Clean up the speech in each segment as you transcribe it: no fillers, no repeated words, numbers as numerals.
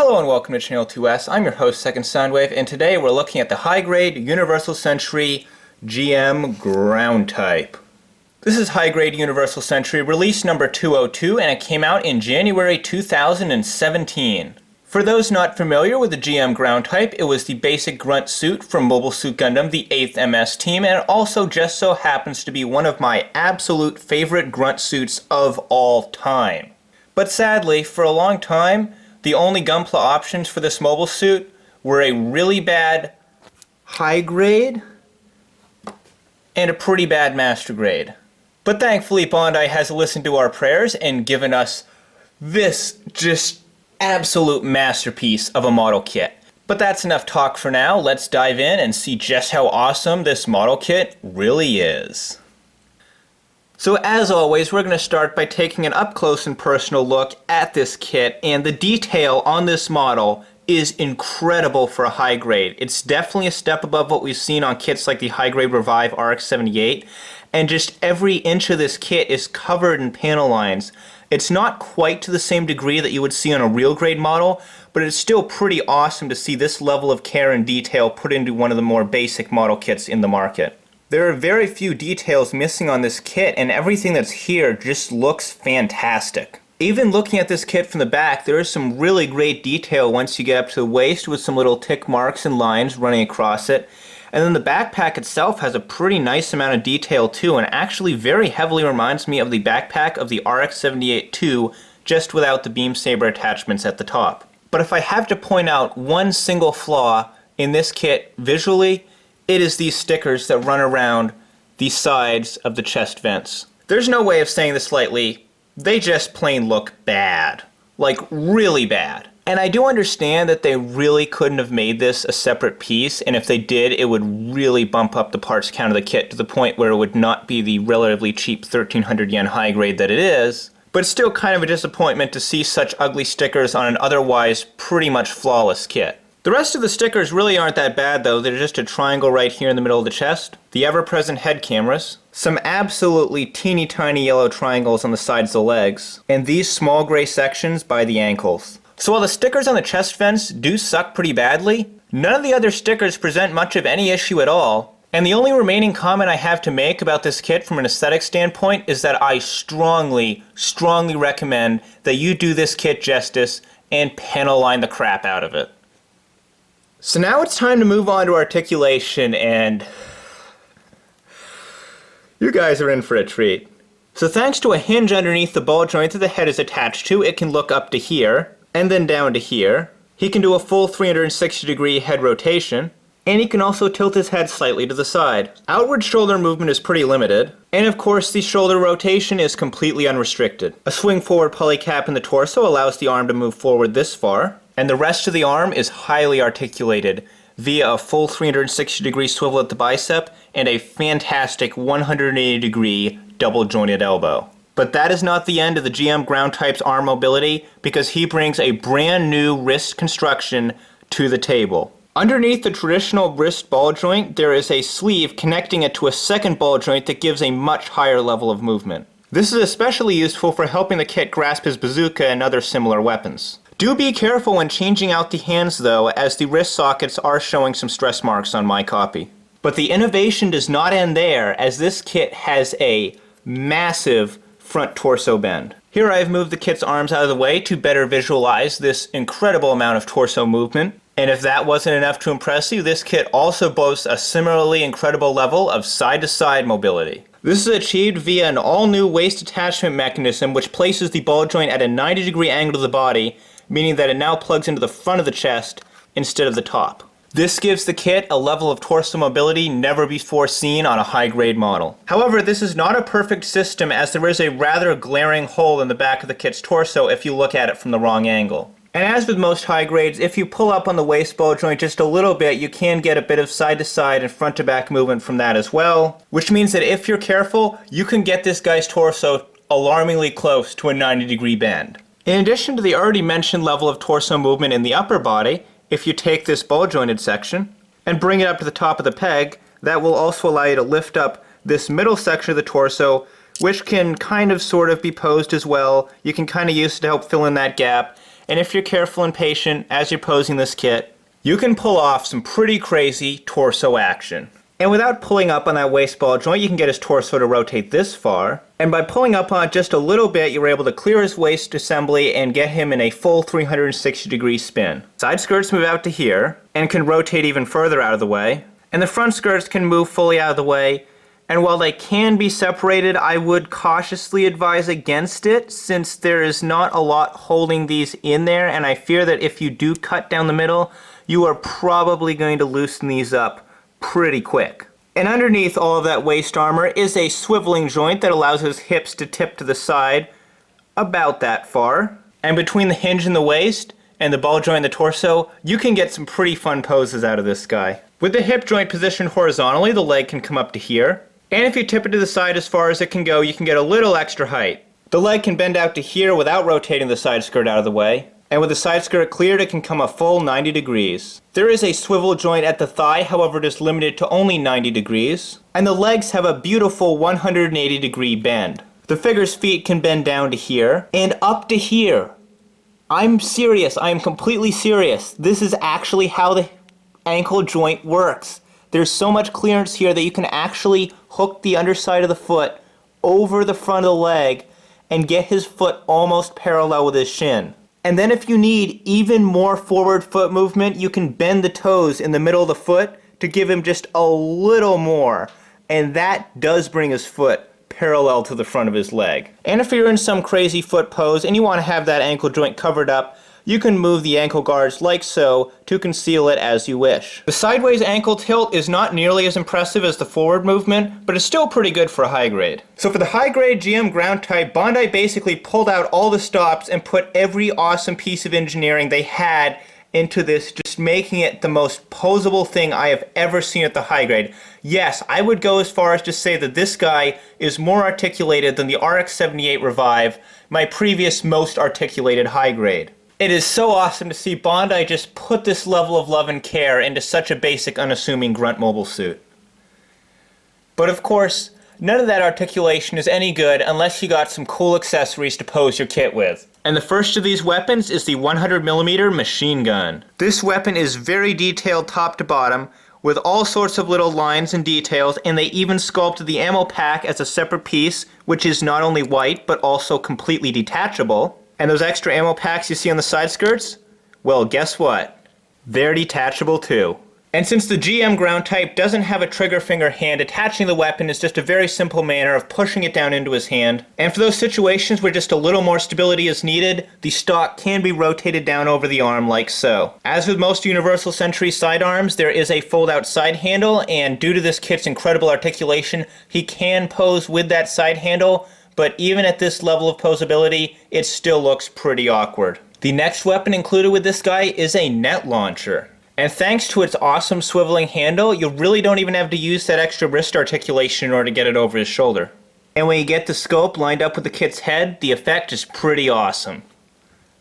Hello and welcome to Channel 2S. I'm your host, Second Soundwave, and today we're looking at the high-grade Universal Century GM ground type. This is high-grade Universal Century release number 202, and it came out in January 2017. For those not familiar with the GM ground type, it was the basic grunt suit from Mobile Suit Gundam, the 8th MS team, and it also just so happens to be one of my absolute favorite grunt suits of all time. But sadly, for a long time, the only Gunpla options for this mobile suit were a really bad high grade and a pretty bad master grade. But thankfully Bandai has listened to our prayers and given us this just absolute masterpiece of a model kit. But that's enough talk for now. Let's dive in and see just how awesome this model kit really is. So as always, we're going to start by taking an up-close and personal look at this kit, and the detail on this model is incredible for a high grade. It's definitely a step above what we've seen on kits like the high grade Revive RX-78, and just every inch of this kit is covered in panel lines. It's not quite to the same degree that you would see on a real grade model, but it's still pretty awesome to see this level of care and detail put into one of the more basic model kits in the market. There are very few details missing on this kit, and everything that's here just looks fantastic. Even looking at this kit from the back, there is some really great detail once you get up to the waist with some little tick marks and lines running across it. And then the backpack itself has a pretty nice amount of detail too, and actually very heavily reminds me of the backpack of the RX-78-2, just without the beam saber attachments at the top. But if I have to point out one single flaw in this kit visually, it is these stickers that run around the sides of the chest vents. There's no way of saying this lightly. They just plain look bad. Like, really bad. And I do understand that they really couldn't have made this a separate piece, and if they did, it would really bump up the parts count of the kit to the point where it would not be the relatively cheap 1,300 yen high grade that it is. But it's still kind of a disappointment to see such ugly stickers on an otherwise pretty much flawless kit. The rest of the stickers really aren't that bad though. They're just a triangle right here in the middle of the chest, the ever-present head cameras, some absolutely teeny tiny yellow triangles on the sides of the legs, and these small gray sections by the ankles. So while the stickers on the chest vents do suck pretty badly, none of the other stickers present much of any issue at all. And the only remaining comment I have to make about this kit from an aesthetic standpoint is that I strongly recommend that you do this kit justice and panel line the crap out of it. So now it's time to move on to articulation, and you guys are in for a treat. So thanks to a hinge underneath the ball joint that the head is attached to, it can look up to here, and then down to here. He can do a full 360-degree head rotation, and he can also tilt his head slightly to the side. Outward shoulder movement is pretty limited, and of course the shoulder rotation is completely unrestricted. A swing forward polycap in the torso allows the arm to move forward this far, and the rest of the arm is highly articulated via a full 360-degree swivel at the bicep and a fantastic 180-degree double-jointed elbow. But that is not the end of the GM ground type's arm mobility, because he brings a brand new wrist construction to the table. Underneath the traditional wrist ball joint, there is a sleeve connecting it to a second ball joint that gives a much higher level of movement. This is especially useful for helping the kit grasp his bazooka and other similar weapons. Do be careful when changing out the hands though, as the wrist sockets are showing some stress marks on my copy. But the innovation does not end there, as this kit has a massive front torso bend. Here I have moved the kit's arms out of the way to better visualize this incredible amount of torso movement. And if that wasn't enough to impress you, this kit also boasts a similarly incredible level of side-to-side mobility. This is achieved via an all-new waist attachment mechanism which places the ball joint at a 90-degree angle to the body, meaning that it now plugs into the front of the chest instead of the top. This gives the kit a level of torso mobility never before seen on a high-grade model. However, this is not a perfect system, as there is a rather glaring hole in the back of the kit's torso if you look at it from the wrong angle. And as with most high grades, if you pull up on the waist ball joint just a little bit, you can get a bit of side-to-side and front-to-back movement from that as well, which means that if you're careful, you can get this guy's torso alarmingly close to a 90-degree bend. In addition to the already mentioned level of torso movement in the upper body, if you take this ball jointed section and bring it up to the top of the peg, that will also allow you to lift up this middle section of the torso, which can kind of sort of be posed as well. You can kind of use it to help fill in that gap. and if you're careful and patient as you're posing this kit, you can pull off some pretty crazy torso action. And without pulling up on that waist ball joint, you can get his torso to rotate this far. And by pulling up on it just a little bit, you're able to clear his waist assembly and get him in a full 360-degree spin. Side skirts move out to here and can rotate even further out of the way. And the front skirts can move fully out of the way. And while they can be separated, I would cautiously advise against it, since there is not a lot holding these in there, and I fear that if you do cut down the middle, you are probably going to loosen these up pretty quick. And underneath all of that waist armor is a swiveling joint that allows his hips to tip to the side about that far. And between the hinge in the waist and the ball joint in the torso, you can get some pretty fun poses out of this guy. With the hip joint positioned horizontally, the leg can come up to here. And if you tip it to the side as far as it can go, you can get a little extra height. The leg can bend out to here without rotating the side skirt out of the way. And with the side skirt cleared, it can come a full 90 degrees. There is a swivel joint at the thigh, however it is limited to only 90 degrees. And the legs have a beautiful 180 degree bend. The figure's feet can bend down to here and up to here. I'm serious, I am completely serious. This is actually how the ankle joint works. There's so much clearance here that you can actually hook the underside of the foot over the front of the leg and get his foot almost parallel with his shin. And then if you need even more forward foot movement, you can bend the toes in the middle of the foot to give him just a little more. And that does bring his foot parallel to the front of his leg. And if you're in some crazy foot pose and you want to have that ankle joint covered up, you can move the ankle guards like so to conceal it as you wish. The sideways ankle tilt is not nearly as impressive as the forward movement, but it's still pretty good for a high grade. So for the high grade GM ground type, Bondi basically pulled out all the stops and put every awesome piece of engineering they had into this, just making it the most posable thing I have ever seen at the high grade. Yes, I would go as far as to say that this guy is more articulated than the RX-78 Revive, my previous most articulated high grade. It is so awesome to see Bondi just put this level of love and care into such a basic, unassuming grunt mobile suit. But of course, none of that articulation is any good unless you got some cool accessories to pose your kit with. And the first of these weapons is the 100mm machine gun. This weapon is very detailed top to bottom, with all sorts of little lines and details, and they even sculpted the ammo pack as a separate piece, which is not only white, but also completely detachable. And those extra ammo packs you see on the side skirts? Well, guess what? They're detachable too. And since the GM ground type doesn't have a trigger finger hand, attaching the weapon is just a very simple manner of pushing it down into his hand. And for those situations where just a little more stability is needed, the stock can be rotated down over the arm like so. As with most Universal Century sidearms, there is a fold-out side handle, and due to this kit's incredible articulation, he can pose with that side handle, but even at this level of posability, it still looks pretty awkward. The next weapon included with this guy is a net launcher. And thanks to its awesome swiveling handle, you really don't even have to use that extra wrist articulation in order to get it over his shoulder. And when you get the scope lined up with the kit's head, the effect is pretty awesome.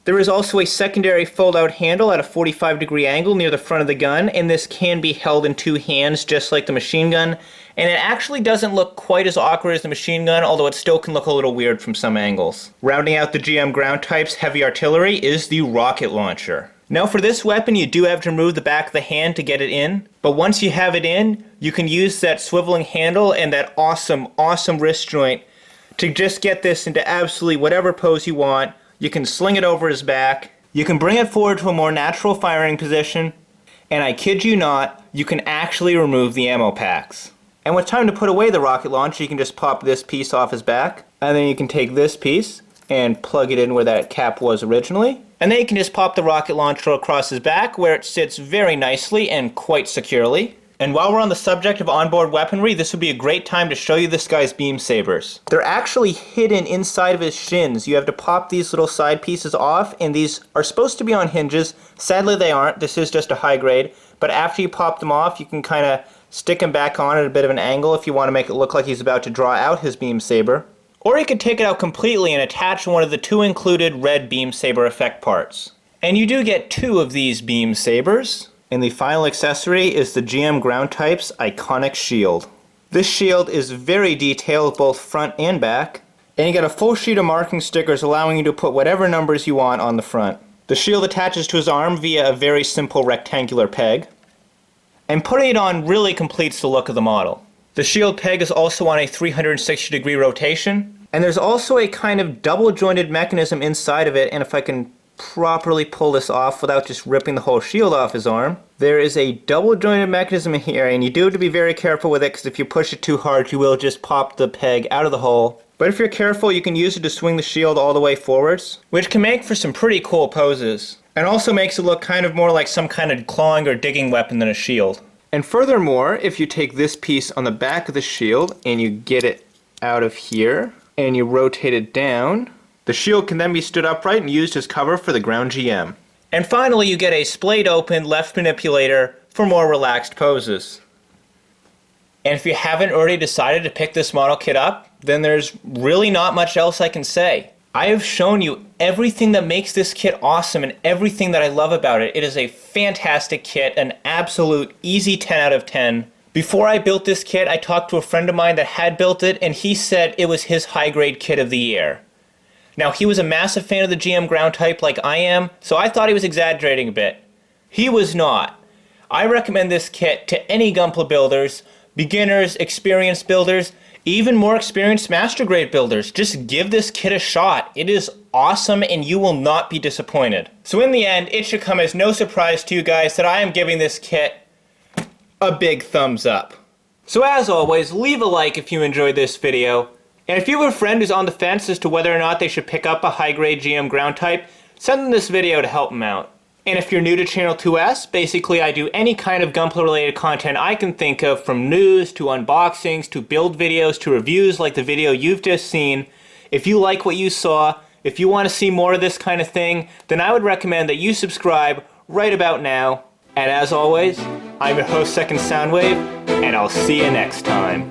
There is also a secondary fold-out handle at a 45-degree angle near the front of the gun, and this can be held in two hands just like the machine gun. And it actually doesn't look quite as awkward as the machine gun, although it still can look a little weird from some angles. Rounding out the GM ground type's heavy artillery is the rocket launcher. Now for this weapon, you do have to remove the back of the hand to get it in, but once you have it in, you can use that swiveling handle and that awesome wrist joint to just get this into absolutely whatever pose you want. You can sling it over his back, you can bring it forward to a more natural firing position, and I kid you not, you can actually remove the ammo packs. And when it's time to put away the rocket launcher, you can just pop this piece off his back, and then you can take this piece and plug it in where that cap was originally. And then you can just pop the rocket launcher across his back, where it sits very nicely and quite securely. And while we're on the subject of onboard weaponry, this would be a great time to show you this guy's beam sabers. They're actually hidden inside of his shins. You have to pop these little side pieces off, and these are supposed to be on hinges. Sadly they aren't, this is just a high grade. But after you pop them off, you can kind of stick him back on at a bit of an angle if you want to make it look like he's about to draw out his beam saber. Or you could take it out completely and attach one of the two included red beam saber effect parts. And you do get two of these beam sabers. And the final accessory is the GM ground type's iconic shield. This shield is very detailed both front and back, and you get a full sheet of marking stickers allowing you to put whatever numbers you want on the front. The shield attaches to his arm via a very simple rectangular peg, and putting it on really completes the look of the model. The shield peg is also on a 360-degree rotation, and there's also a kind of double-jointed mechanism inside of it, and if I can properly pull this off without just ripping the whole shield off his arm, there is a double-jointed mechanism in here, and you do have to be very careful with it because if you push it too hard, you will just pop the peg out of the hole. But if you're careful, you can use it to swing the shield all the way forwards, which can make for some pretty cool poses, and also makes it look kind of more like some kind of clawing or digging weapon than a shield. And furthermore, if you take this piece on the back of the shield and you get it out of here and you rotate it down, the shield can then be stood upright and used as cover for the ground GM. And finally, you get a splayed open left manipulator for more relaxed poses. And if you haven't already decided to pick this model kit up, then there's really not much else I can say. I have shown you everything that makes this kit awesome and everything that I love about it. It is a fantastic kit, an absolute easy 10 out of 10. Before I built this kit, I talked to a friend of mine that had built it, and he said it was his high-grade kit of the year. Now, he was a massive fan of the GM ground type like I am, so I thought he was exaggerating a bit. He was not. I recommend this kit to any Gunpla builders, beginners, experienced builders, even more experienced master grade builders. Just give this kit a shot. It is awesome and you will not be disappointed. So in the end, it should come as no surprise to you guys that I am giving this kit a big thumbs up. So as always, leave a like if you enjoyed this video. And if you have a friend who's on the fence as to whether or not they should pick up a high-grade GM ground type, send them this video to help them out. And if you're new to Channel 2S, basically I do any kind of Gunpla related content I can think of, from news to unboxings to build videos to reviews like the video you've just seen. If you like what you saw, if you want to see more of this kind of thing, then I would recommend that you subscribe right about now. And as always, I'm your host, Second Soundwave, and I'll see you next time.